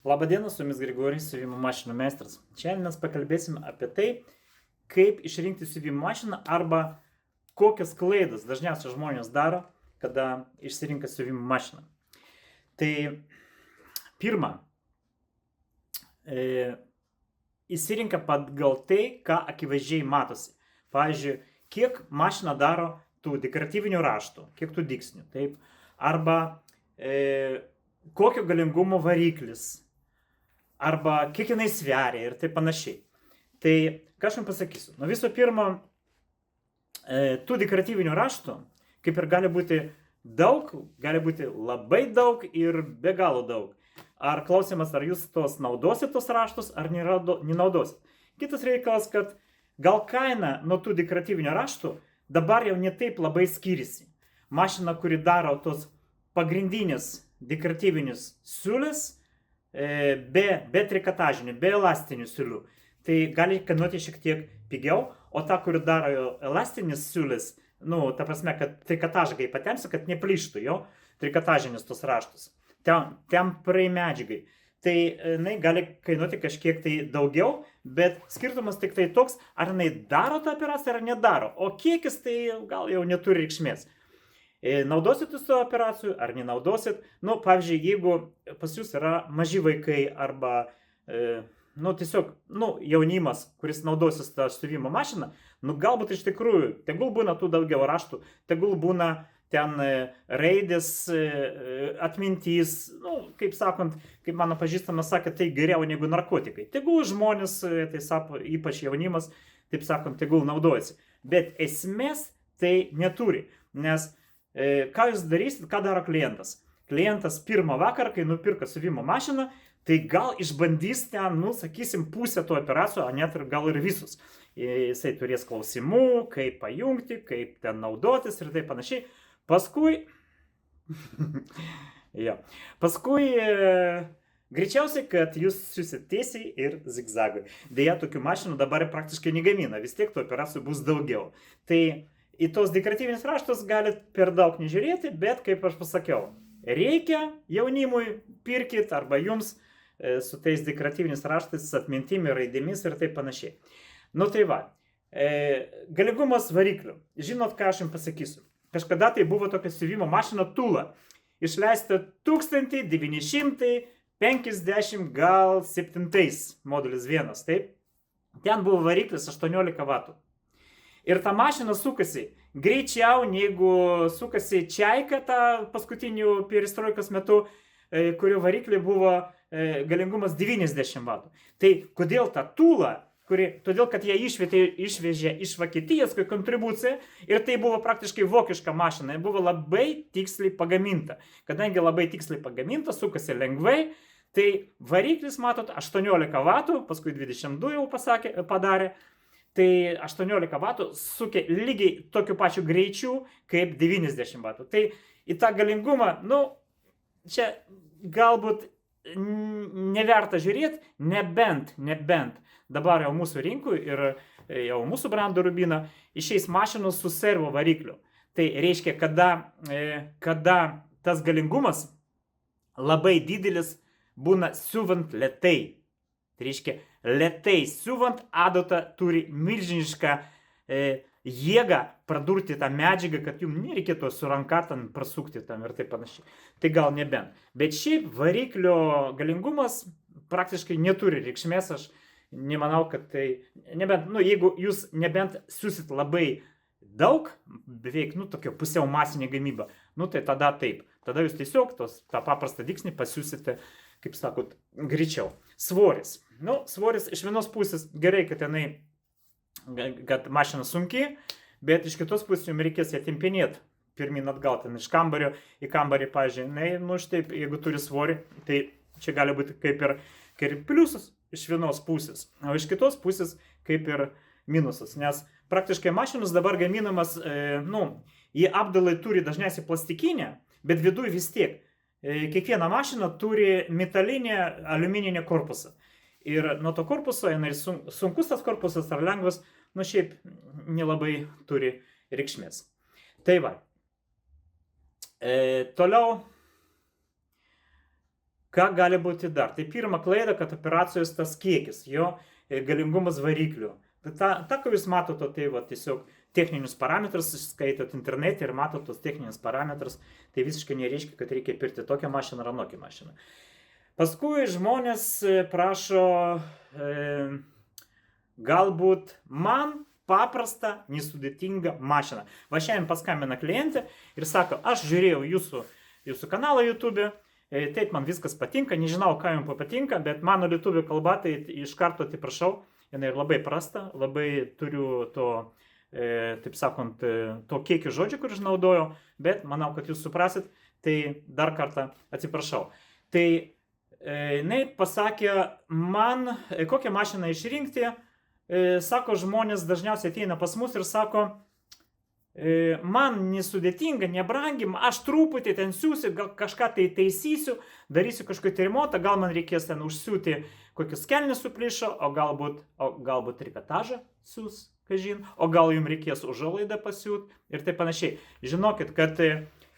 Labadiena, su jumis Grigorijus, siuvimo mašinų meistras. Šiandien mes pakalbėsim apie tai, kaip išrinkti siuvimo mašiną arba kokias klaidas dažniausiai žmonės daro, kada išsirinka siuvimo mašiną. Tai pirma, įsirinka pagal tai, ką akivaizdžiai matosi. Pavyzdžiui, kiek mašina daro tų dekoratyvinių raštų, kiek tų dygsnių, taip, arba kokio galingumo variklis, arba kiek jinai sveria ir taip panašiai. Tai ką aš jums pasakysiu? Nu visų pirma, tų dekoratyvinių raštų, kaip ir gali būti daug, gali būti labai daug ir be galo daug. Ar klausimas, ar jūs tos naudosit tos raštus, ar nenaudosit. Kitas reikalas, kad gal kaina nuo tų dekoratyvinių raštų dabar jau ne taip labai skiriasi. Mašina, kuri daro tos pagrindinės dekoratyvinius siūlės, be trikotažinių, be elastinių siūlių, tai gali kainuoti šiek tiek pigiau, o ta, kuri daro elastinis siūlės, ta prasme, kad trikotažą kai patempsi, kad neplyštų jo trikotažinis tos raštus, temprai medžiagai. Tai jinai gali kainuoti kažkiek tai daugiau, bet skirtumas tik tai toks, ar jinai daro tą operaciją ar nedaro, o kiekis tai gal jau neturi reikšmės. Naudosit jūs tą operacijų ar nenaudosit? Pavyzdžiui, jeigu pas jūs yra maži vaikai arba tiesiog jaunimas, kuris naudosis tą siuvimo mašiną, galbūt iš tikrųjų, tegul būna tų daugiau raštų, tegul būna ten raidės, atmintys, kaip sakant, kaip mano pažįstamas sakė, tai geriau negu narkotikai. Tegul žmonės, tai sako, ypač jaunimas, taip sakant, tegul naudojasi. Bet esmės tai neturi, nes ką jūs darysit, ką daro klientas? Klientas pirmą vakarą, kai nupirka siuvimo mašiną, tai gal išbandys ten, sakysim, pusę to operacijų, o net ir gal ir visus. Jisai turės klausimų, kaip pajungti, kaip ten naudotis ir taip panašiai. Paskui, greičiausiai, kad jūs siusit tiesiai ir zigzagui. Deja, tokių mašinų dabar praktiškai negamina, vis tiek tų operacijų bus daugiau. Tai į tos dekoratyvinius raštus galit per daug nežiūrėti, bet kaip aš pasakiau, reikia jaunimui, pirkit arba jums su tais dekoratyviniais raštais, atmintimi, raidėmis ir taip panašiai. Tai va, galingumas variklių. Žinot, ką aš jums pasakysiu? Kažkada tai buvo tokia siuvimo mašina Tula. Išleista 1957 modelis 1, taip? Ten buvo variklis 18 vatų. Ir ta mašina sukasi greičiau, negu sukasi Čaika tą paskutinių perestroikos metu, kurio varikliai buvo galingumas 90 vatų. Tai kodėl ta Tula? Todėl, kad ją išvežė iš Vokietijos kaip kontribucija ir tai buvo praktiškai vokiška mašina, buvo labai tiksliai pagaminta. Kadangi labai tiksliai pagaminta, sukasi lengvai, tai variklis, matot, 18 vatų, paskui 22 jau padarė, tai 18 vatų sukė lygiai tokiu pačiu greičiu kaip 90 vatų. Tai į tą galingumą, čia galbūt neverta žiūrėti, nebent dabar jau mūsų rinkų ir jau mūsų brandų Rubina išeis mašinos su servo varikliu. Tai reiškia, kada tas galingumas labai didelis būna siuvant lėtai. Tai reiškia, lėtai siuvant adata turi milžinišką jėgą pradurti tą medžiagą, kad jums nereikėtų su ranka ten prasukti tam ir taip panašiai. Tai gal nebent. Bet šiaip variklio galingumas praktiškai neturi reikšmės, aš nemanau, kad tai, jeigu jūs nebent siusit labai daug, beveik, tokia pusiau masinė gamyba, tai tada taip. Tada jūs tiesiog tą paprastą dygsnį pasiūsite, kaip sakot, greičiau. Svoris. Svoris iš vienos pusės gerai, kad mašina sunkiai, bet iš kitos pusės jums reikės ją tempinėti pirmin atgal, ten iš kambario į kambarį, pavyzdžiui. Štai, jeigu turi svorį, tai čia gali būti kaip ir pliusas iš vienos pusės, o iš kitos pusės kaip ir minusas, nes praktiškai mašinos dabar gaminamas, jie apdalai turi dažniausiai plastikinę, bet viduje vis tiek. Kiekviena mašina turi metalinę aliumininę korpusą. Ir nuo to korpuso, sunkus tas korpusas ar lengvas, šiaip nelabai turi reikšmės. Tai va. Toliau Ką gali būti dar? Tai pirma klaida, kad operacijos tas kiekis, jo galingumas variklių. Ta, ką jūs matote, tai va, tiesiog techninius parametrus, skaitot internete ir matot tos techninius parametrus, tai visiškai nereiškia, kad reikia pirkti tokią mašiną ar anokią mašiną. Paskui žmonės prašo, galbūt man paprastą, nesudėtingą mašiną. Va šiandien paskambina klientė ir sako, aš žiūrėjau jūsų kanalą YouTube, taip man viskas patinka, nežinau, ką jums patinka, bet mano lietuvių kalba, tai iš karto atsiprašau, jinai labai prasta, labai turiu to, taip sakant, to kiekį žodžių, kur aš naudojau, bet manau, kad jūs suprasit, tai dar kartą atsiprašau. Tai jinai pasakė man, kokią mašiną išrinkti, sako, žmonės dažniausiai ateina pas mus ir sako, man nesudėtinga, nebrangi, aš truputį ten siūsiu, gal kažką tai taisysiu, darysiu kažkokį remontą, gal man reikės ten užsiūti kokius kelnius suplyšo, o galbūt trikotažą siūs, kažin, o gal jums reikės užuolaidą pasiūt ir taip panašiai. Žinokit, kad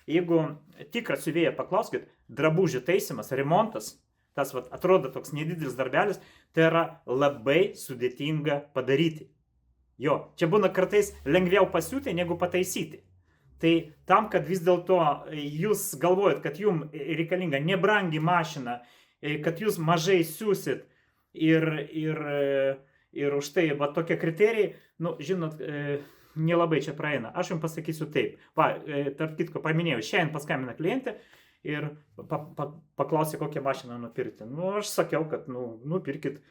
jeigu tikrą siuvėją paklauskit, drabužių taisymas, remontas, tas vat, atrodo toks nedidelis darbelis, tai yra labai sudėtinga padaryti. Jo, čia būna kartais lengviau pasiūti, negu pataisyti. Tai tam, kad vis dėlto jūs galvojat, kad jums reikalinga nebrangi mašina, kad jūs mažai siūsit ir už tai va, tokie kriterijai, nu, žinot, nelabai čia praeina. Aš jums pasakysiu taip. Va, tarp kitko paminėjau, šiandien paskambina klientė ir paklausė, kokią mašiną nupirkti. Nu, aš sakiau, kad nupirkit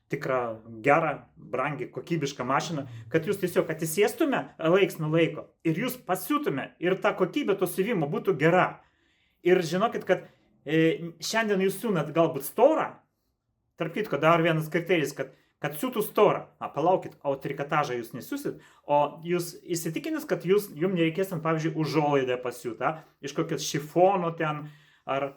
tikrą, gerą, brangi, kokybišką mašiną, kad jūs tiesiog atsisėstume laiks nuo laiko ir jūs pasiūtume ir ta kokybė to siuvimo būtų gera. Ir žinokit, kad šiandien jūs siūnat galbūt storą, tarp kitko dar vienas kriterijus, kad siūtų storą. Palaukit, o trikotažą jūs nesiūsit, o jūs įsitikinęs, kad jums nereikės, pavyzdžiui, užuolaidą pasiūti, iš kokios šifono ten ar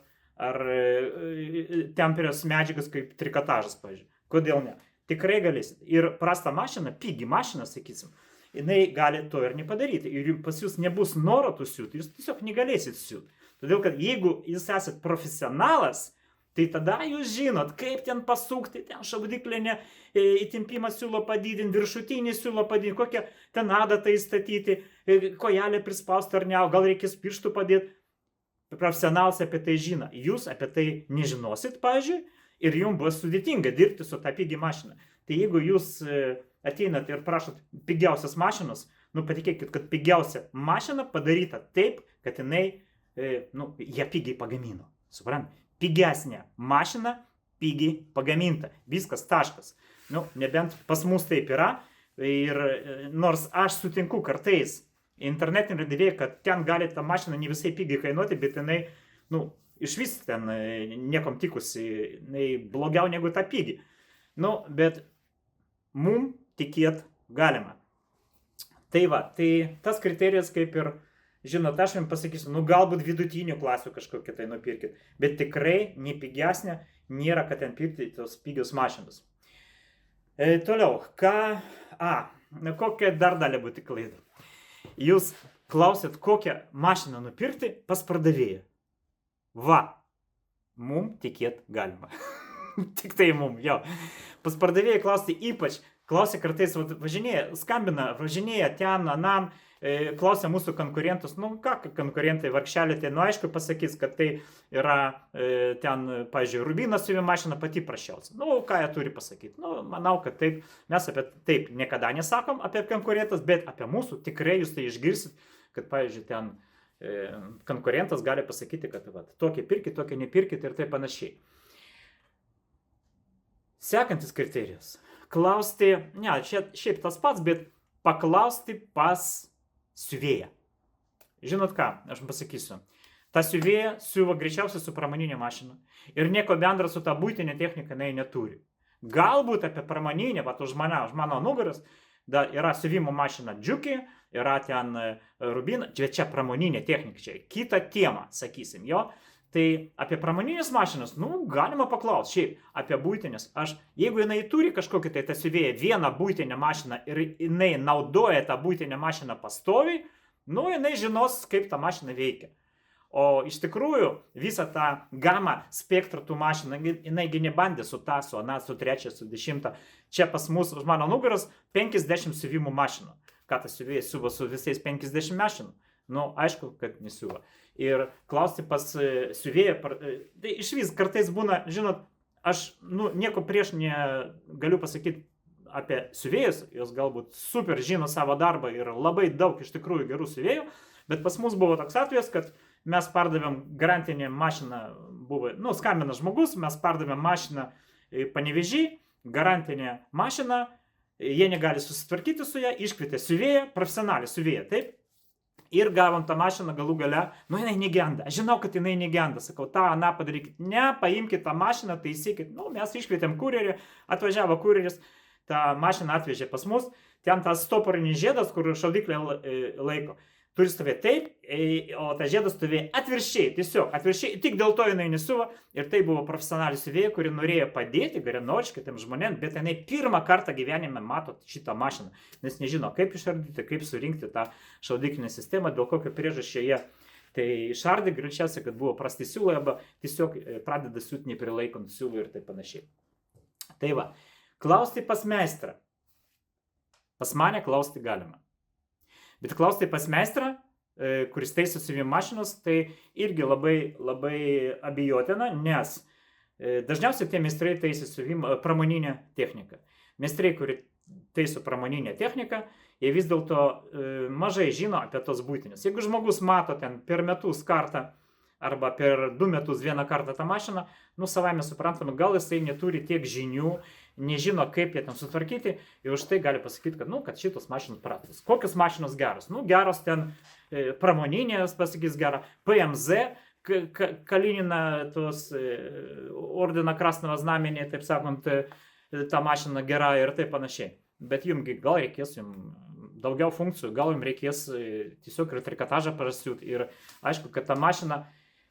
temperijos medžiagas kaip trikotažas, pavyzdžiui. Kodėl ne? Tikrai galėsit. Ir prasta mašina, pigi mašina, sakysim, jinai gali to ir nepadaryti. Ir pas jūs nebus noro tų siūti, jūs tiesiog negalėsit siūti. Todėl, kad jeigu jūs esat profesionalas, tai tada jūs žinot, kaip ten pasukti, ten šaudiklinę įtempimą siūlo padidinti, viršutinį siūlo padidinti, kokią ten adatą įstatyti, kojelę prispausti ar ne, gal reikės pirštų padėti. Profesionalas apie tai žino. Jūs apie tai nežinosit, pavyzdžiui, ir jums bus sudėtinga dirbti su tą pigi mašiną. Tai jeigu jūs ateinat ir prašot pigiausias mašinos, patikėkit, kad pigiausia mašina padaryta taip, kad jinai, ją pigiai pagamino. Suprant? Pigesnė mašina, pigiai pagaminta. Viskas, taškas. Nebent pas mus taip yra. Ir nors aš sutinku kartais internetinė erdvė, kad ten gali tą mašiną ne visai pigiai kainuoti, bet jinai, iš vis ten niekam tikusi, blogiau negu ta pigi. Bet mum tikėt galima. Tai va, tai tas kriterijus kaip ir, žinot, aš jums pasakysiu, galbūt vidutinių klasių kažkokią tai nupirkit, bet tikrai nepigesnė nėra, kad ten pirkti tos pigios mašinos. Toliau, kokia dar gali būti klaida? Jūs klausėt, kokią mašiną nupirkti pas pardavėją. Va, mum tikėt galima. Tik tai mum, jo. Pas pardavėjai klausti ypač, klausia kartais, skambina, važinėja ten, anan, klausia mūsų konkurentus, ką konkurentai vargšelė, tai aišku pasakys, kad tai yra ten, pavyzdžiui, Rubino siuvimo mašina pati prašiausia. Ką jie turi pasakyti? Manau, kad taip, mes apie taip niekada nesakom apie konkurentus, bet apie mūsų tikrai jūs tai išgirsit, kad, pavyzdžiui, ten konkurentas gali pasakyti, kad tokie pirkit, tokie nepirkit ir taip panašiai. Sekantis kriterijus. Klausti, šiaip tas pats, bet paklausti pas siuvėją. Žinot ką, aš pasakysiu. Ta siuvėja siuva greičiausiai su pramoninė mašina ir nieko bendra su ta buitinė technika jinai neturi. Galbūt apie pramoninę, už mano nugaros, yra siuvimo mašina Džiuki, yra ten Rubino, čia pramoninė technika, čia kita tema, sakysim, jo. Tai apie pramoninės mašinas, galima paklausti, šiaip apie buitinės. Jeigu jinai turi kažkokį tai siuvėją vieną buitinę mašiną ir jinai naudoja tą buitinę mašiną pastoviai, jinai žinos, kaip ta mašina veikia. O iš tikrųjų visą tą gamą spektrą tų mašinų, jinaigi nebandė su ta, su ana, su trečia, su 10. Čia pas mus už mano nugaros 50 siuvimų mašinų. Ką tas siuvėjas siuva su visais 50 mašinų? Nu, aišku, kad nesiuva. Ir klausti pas siuvėją, tai iš vis kartais būna, žinot, aš nieko prieš negaliu pasakyti apie siuvėjus, jos galbūt super žino savo darbą ir labai daug iš tikrųjų gerų siuvėjų, bet pas mus buvo toks atvejas, kad mes pardavėm garantinę mašiną, buvo, skambina žmogus, mes pardavėm mašiną Panevėžy, garantinę mašiną, jie negali susitvarkyti su ją, iškvietė siuvėją, profesionalią siuvėją, taip? Ir gavom tą mašiną galų gale, jinai negenda, aš žinau, kad jinai negenda, sakau, tą, aną padarykit, ne, paimkite tą mašiną, taisykit, mes iškvietėm kurjerį, atvažiavo kurjeris, tą mašiną atvežė pas mus, ten tas stoporinis žiedas, kur šaudyklė laiko, turi stovėti taip, o tas žiedas stovėjo atvirkščiai, tiesiog atvirkščiai, tik dėl to jinai nesuva ir tai buvo profesionali siuvėja, kuri norėjo padėti geranoriškai tiem žmonėm, bet jinai pirmą kartą gyvenime mato šitą mašiną, nes nežino, kaip išardyti, kaip surinkti tą šaudyklinę sistemą, dėl kokio priežasčio jie tai išardė, greičiausiai, kad buvo prasti siūlai, arba tiesiog pradeda siūti neprilaikant siūlų ir taip panašiai. Tai va, klausti pas meistrą. Pas mane klausti galima. Bet klausti pas meistrą, kuris taiso siuvimo mašinos, tai irgi labai abejotina, nes dažniausiai tie meistrai taiso pramoninę techniką. Meistrai, kurie taiso pramoninę techniką, jie vis dėlto mažai žino apie tos būtinius. Jeigu žmogus mato ten per metus kartą arba per 2 metus vieną kartą tą mašiną, savaime suprantama, gal jisai neturi tiek žinių, nežino, kaip jie ten sutvarkyti ir už tai gali pasakyti, kad šitos mašinos prastos. Kokios mašinos geros? Geros ten pramoninės, pasakys gerą, PMZ, Kalinina, tos ordina Krasnovo znamenį, taip sakant, ta mašina gera ir taip panašiai. Bet jums gal reikės daugiau funkcijų, gal jums reikės tiesiog ir trikotažą prasiūti. Ir aišku, kad ta mašina,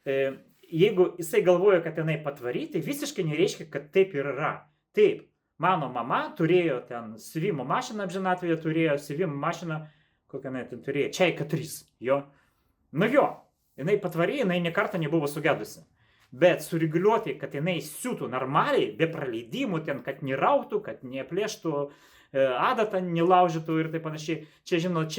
jeigu jisai galvoja, kad jinai patvari, tai visiškai nereiškia, kad taip ir yra. Taip, mano mama turėjo ten siuvimo mašiną, amžinatvėje turėjo siuvimo mašiną, kokią jinai ten turėjo, Čaika 3, jo. Jinai patvari, jinai nekartą nebuvo sugedusi. Bet sureguliuoti, kad jinai siūtų normaliai, be praleidimų, ten, kad nerautų, kad neplėštų adatą, nelaužytų ir taip panašiai. Čia, žinot,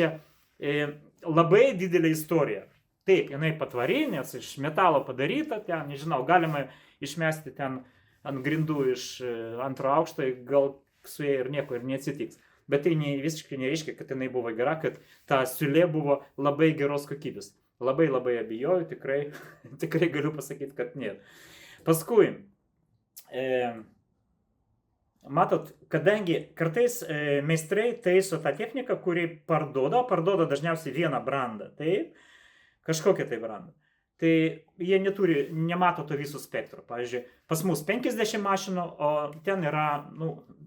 labai didelė istorija. Taip, jinai patvari, nes iš metalo padaryta, ten, nežinau, galima išmesti ten ant grindų iš 2 aukšto, gal su jai ir nieko ir neatsitiks. Bet tai visiškai nereiškia, kad jinai buvo gera, kad ta siūlė buvo labai geros kokybės. Labai abejoju, tikrai galiu pasakyti, kad ne. Paskui, matot, kadangi kartais meistrai taiso tą techniką, kuri parduoda dažniausiai vieną brandą, taip, kažkokią tai brandą. Tai jie nemato to viso spektro. Pavyzdžiui, pas mus 50 mašinų, o ten yra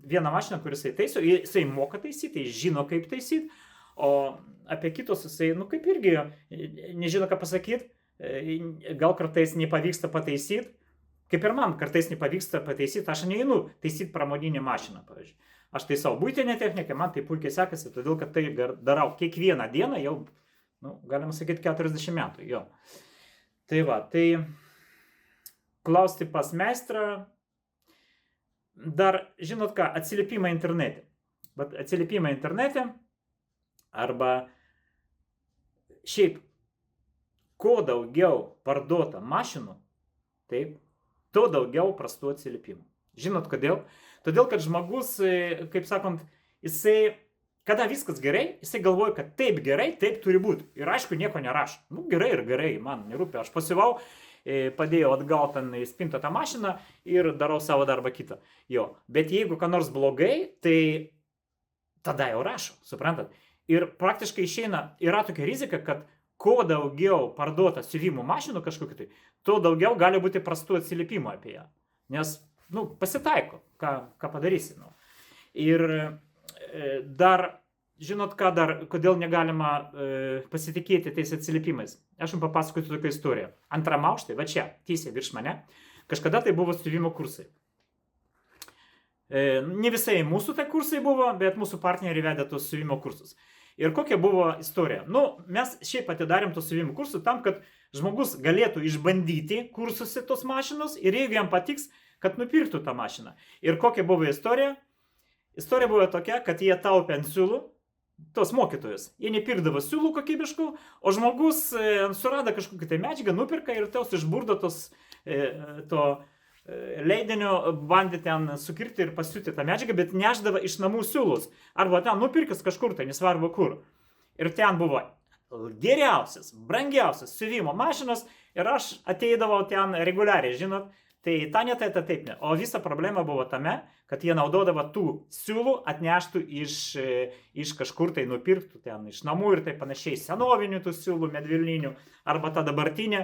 viena mašina, kuris taiso, jisai moka taisyti, jis žino, kaip taisyti, o apie kitus jisai, kaip irgi nežino, ką pasakyti, gal kartais nepavyksta pataisyti, kaip ir man kartais nepavyksta pataisyti, aš neinu taisyti pramoninę mašiną, pavyzdžiui. Aš taisau buitinę techniką, man tai puikiai sekasi, todėl kad tai darau kiekvieną dieną jau, galima sakyti, 40 metų, jo. Tai va, tai klausti pas meistrą, dar, žinot ką, atsiliepimai internete. Bet atsiliepimai internete, arba šiaip, kuo daugiau parduota mašinų, taip, tuo daugiau prastų atsiliepimų. Žinot kodėl? Todėl, kad žmogus, kaip sakant, jisai, kada viskas gerai, jisai galvoja, kad taip gerai, taip turi būti. Ir aišku, nieko nerašo. Gerai ir gerai, man nerūpi. Aš pasivau, padėjau atgal ten į spintą tą mašiną ir darau savo darbą kitą. Jo. Bet jeigu ką nors blogai, tai tada jau rašo, suprantat? Ir praktiškai išeina, yra tokia rizika, kad kuo daugiau parduota siuvimo mašinų kažkokiu tai, tuo daugiau gali būti prastų atsiliepimų apie ją. Nes, pasitaiko, ką padarysi. Ir dar, žinot ką dar, kodėl negalima pasitikėti tais atsiliepimais. Aš jums papasakosiu tokią istoriją. 2 aukšte, va čia, tiesiai virš mane, kažkada tai buvo siuvimo kursai. Ne visai mūsų tai kursai buvo, bet mūsų partneriai vedė tos siuvimo kursus. Ir kokia buvo istorija? Nu, mes šiaip atidarėm tos siuvimo kursų tam, kad žmogus galėtų išbandyti kursuose tos mašinos ir jeigu jam patiks, kad nupirktų tą mašiną. Ir kokia buvo istorija? Istorija buvo tokia, kad jie taupė ant siūlų, tos mokytojus. Jie nepirkdavo siūlų kokybiškų, o žmogus surado kažkokią tai medžiagą, nupirka ir tos išburdo to leidinio bandė ten sukirti ir pasiūti tą medžiagą, bet neždavo iš namų siūlus. Arba ten nupirkęs kažkur, tai nesvarbu kur. Ir ten buvo geriausias, brangiausias siuvimo mašinos ir aš ateidavau ten reguliariai, žinot. Tai ta ne tai, taip ne. O visa problema buvo tame, kad jie naudodavo tų siūlų atneštų iš kažkur tai nupirktų ten iš namų ir tai panašiai senovinių tų siūlų medvilninių arba ta dabartinė,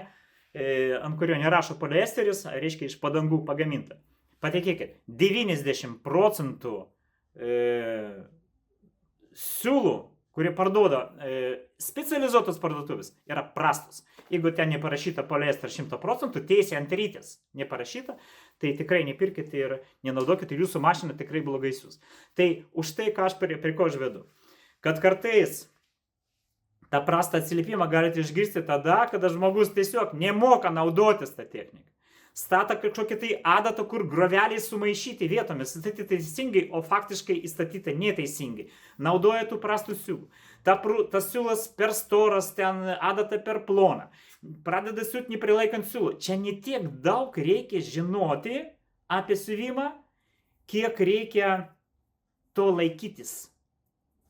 ant kurio nerašo poliesteris, reiškia iš padangų pagaminta. Patikėkit, 90% siūlų, kurie parduoda specializuotos parduotuvės, yra prastos. Jeigu ten neparašyta poliester 100%, teisė ant rytės neparašyta, tai tikrai nepirkite ir nenaudokite, jūsų mašina tikrai blogai siūs. Tai už tai, ką aš prie ko aš vedu. Kad kartais tą prastą atsiliepimą galite išgirsti tada, kada žmogus tiesiog nemoka naudotis tą techniką. Stata kažkokią tai adatą, kur groveliai sumaišyti vietomis, statyti teisingai, o faktiškai įstatyta neteisingai. Naudoja tų prastų siūlų. Tas siūlas per storas, ten adata per ploną. Pradeda siūti neprilaikant siūlų. Čia ne tiek daug reikia žinoti apie siuvimą, kiek reikia to laikytis.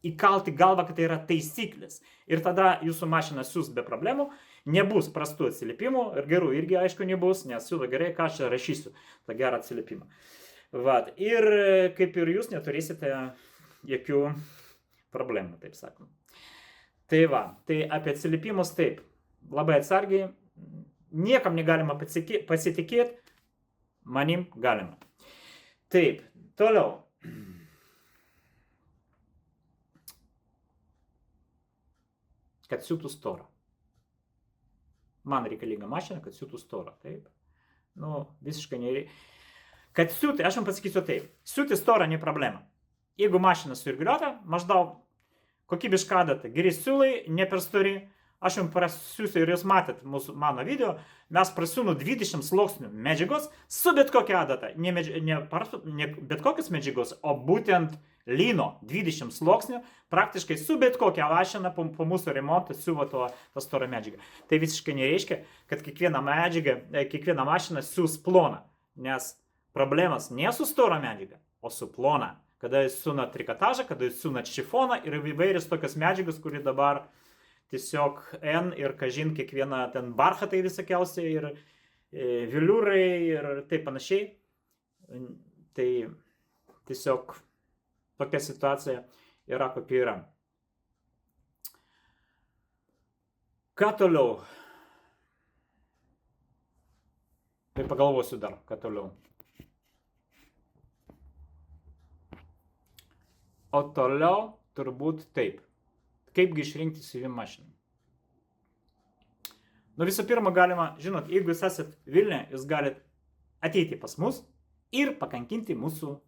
Įkalti galvą, kad tai yra taisyklės. Ir tada jūsų mašina siūs be problemų. Nebus prastų atsiliepimų ir gerų irgi aišku nebus, nes siūlo gerai, ką aš rašysiu tą gerą atsiliepimą. Vat. Ir kaip ir jūs neturėsite jokių problemų, taip sakant. Tai va, tai apie atsiliepimus taip, labai atsargiai, niekam negalima pasitikėti, manim galima. Taip, toliau. Kad siūtų storą. Man reikalinga mašina, kad siūtų storą, taip. Nu, visiškai nereikia. Kad siūti, aš jums pasakysiu taip, siūti storą ne problema. Jeigu mašina suirguliuota, maždaug kokybiška adata, geri siūlai, ne per stori, aš jums prasiūsiu ir jūs matėt mano video, mes prasiūnu 20 sluoksnių medžiagos su bet kokia adata, ne bet kokios medžiagos, o būtent lino 20 sluoksnių, praktiškai su bet kokia mašina po mūsų remonto siuvo tą storą medžiagą. Tai visiškai nereiškia, kad kiekviena mašina siūs ploną, nes problemas ne su stora medžiaga, o su plona. Kada jūs siūnat trikotažą, kada jūs siūnat šifoną ir įvairios tokios medžiagos, kuri dabar tiesiog ir kažin kiekviena ten barchatai visokiausiai ir viliūrai ir taip panašiai. Tai tiesiog tokia situacija yra kokia yra. Ką toliau? Tai pagalvosiu dar, ką toliau. O toliau turbūt taip. Kaipgi išrinkti siuvimo mašiną? Nu visų pirma galima, žinot, jeigu jūs esat Vilniuje, jūs galite ateiti pas mus ir pakankinti mūsų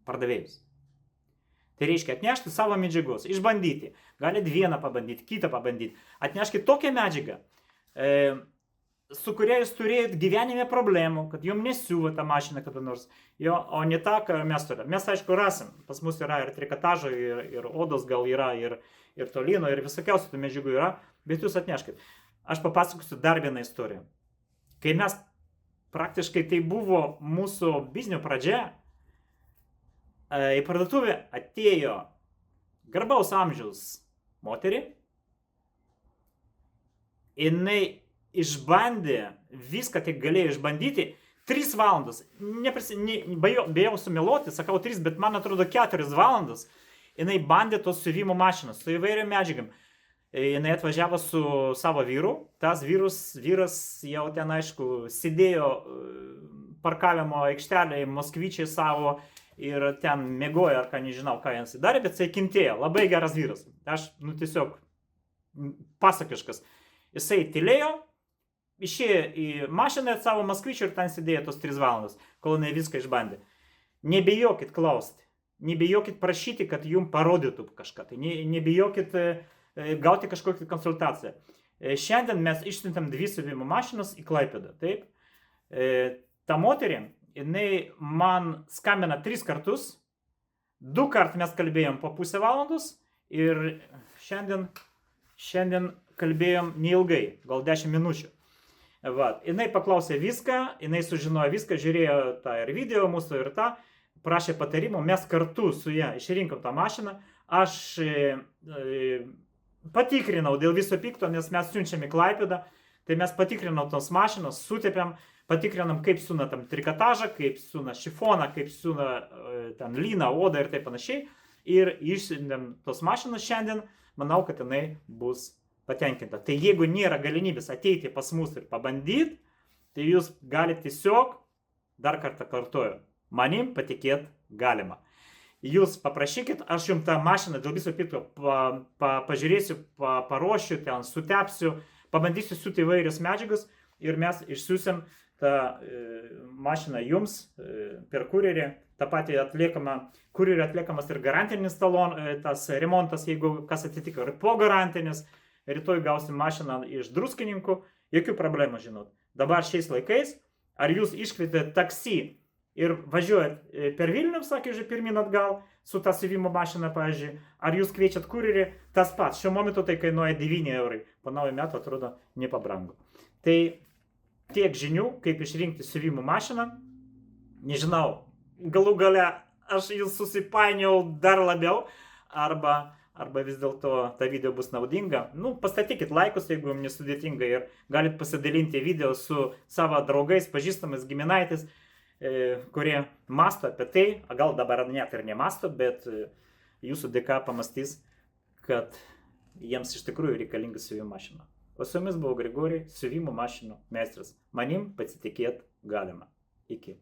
pardavėjus. Tai reiškia atnešti savo medžiagos, išbandyti. Galite vieną pabandyti, kitą pabandyti. Atneškite tokią medžiagą, su kuria jūs turėjot gyvenime problemų, kad jums nesiuva tą mašiną kada nors, o ne tą, ką mes turime. Mes aišku rasim, pas mus yra ir trikotažo, ir odos gal yra, ir tolino, ir visokiausių tų medžiagų yra, bet jūs atneškite. Aš papasakosiu dar vieną istoriją. Kai mes praktiškai tai buvo mūsų biznio pradžia, į parduotuvę atėjo garbaus amžiaus moterį, jinai išbandė viską, kiek galėjo išbandyti, 3 valandas, bijau sumeluoti, sakau 3, bet man atrodo 4 valandas, jinai bandė tos siuvimo mašinos su įvairiom medžiagam. Jinai atvažiavo su savo vyru, tas vyras jau ten aišku sėdėjo parkavimo aikštelėje, moskvyčiai savo ir ten mėgojo, ar ką nežinau, ką jis darė, bet jisai kentėjo, labai geras vyras. Aš, tiesiog pasakiškas. Jisai tylėjo, išėjo į mašiną savo moskvyčių ir ten sėdėjo tos 3 valandas, kol jinai viską išbandė. Nebijokit klausti. nebijokit prašyti, kad jums parodytų kažką, tai nebijokit gauti kažkokią konsultaciją. Šiandien mes išsiuntėm 2 siuvimo mašinas į Klaipėdą, taip? Ta moterį, jinai man skambina 3 kartus, 2 kart mes kalbėjom po pusę valandos ir šiandien kalbėjom neilgai, gal 10 minučių. Va, jinai paklausė viską, jinai sužinojo viską, žiūrėjo tą ir video mūsų ir tą, prašė patarimų, mes kartu su ją išrinkom tą mašiną, aš patikrinau dėl viso pikto, nes mes siunčiam į Klaipėdą, tai mes patikrinau tos mašinos, sutepėm, patikrinam, kaip suna tam trikotažą, kaip suna šifoną, kaip suna ten lyną, odą ir taip panašiai, ir išsiuntėm tos mašinos šiandien, manau, kad jinai bus patenkinta. Tai jeigu nėra galimybės ateiti pas mus ir pabandyti, tai jūs galite tiesiog, dar kartą kartuoju, manim patikėti galima. Jūs paprašykit, aš jums tą mašiną dėl viso pikto pažiūrėsiu, paruošiu, ten sutepsiu, pabandysiu siūti įvairius medžiagas ir mes išsiųsim tą mašiną jums per kurjerį. Ta pati kurjerį atliekamas ir garantinis tas remontas, jeigu kas atsitiko, ir po garantinis. Rytoj gausim mašiną iš Druskininkų, jokių problemų, žinot. Dabar šiais laikais, ar jūs iškvietėte taksi ir važiuojat per Vilnių, sakė, pirmin atgal, su tą siuvimo mašina, pavyzdžiui, ar jūs kviečiat kurjerį, tas pats. Šiuo momentu tai kainuoja 9 eurai, po naujų metų atrodo nepabrango. Tai tiek žinių, kaip išrinkti siuvimo mašiną, nežinau, galų gale aš jūs susipainiau dar labiau, arba vis dėlto ta video bus naudinga. Pastatykit laikus, jeigu jums nesudėtinga, ir galit pasidalinti video su savo draugais, pažįstamais, giminaitis, kurie masto apie tai, gal dabar net ir nemasto, bet jūsų dėka pamastys, kad jiems iš tikrųjų reikalinga siuvimo mašina. O su jumis buvo Grigorij, siuvimo mašinų meistras. Manim pasitikėt galima. Iki.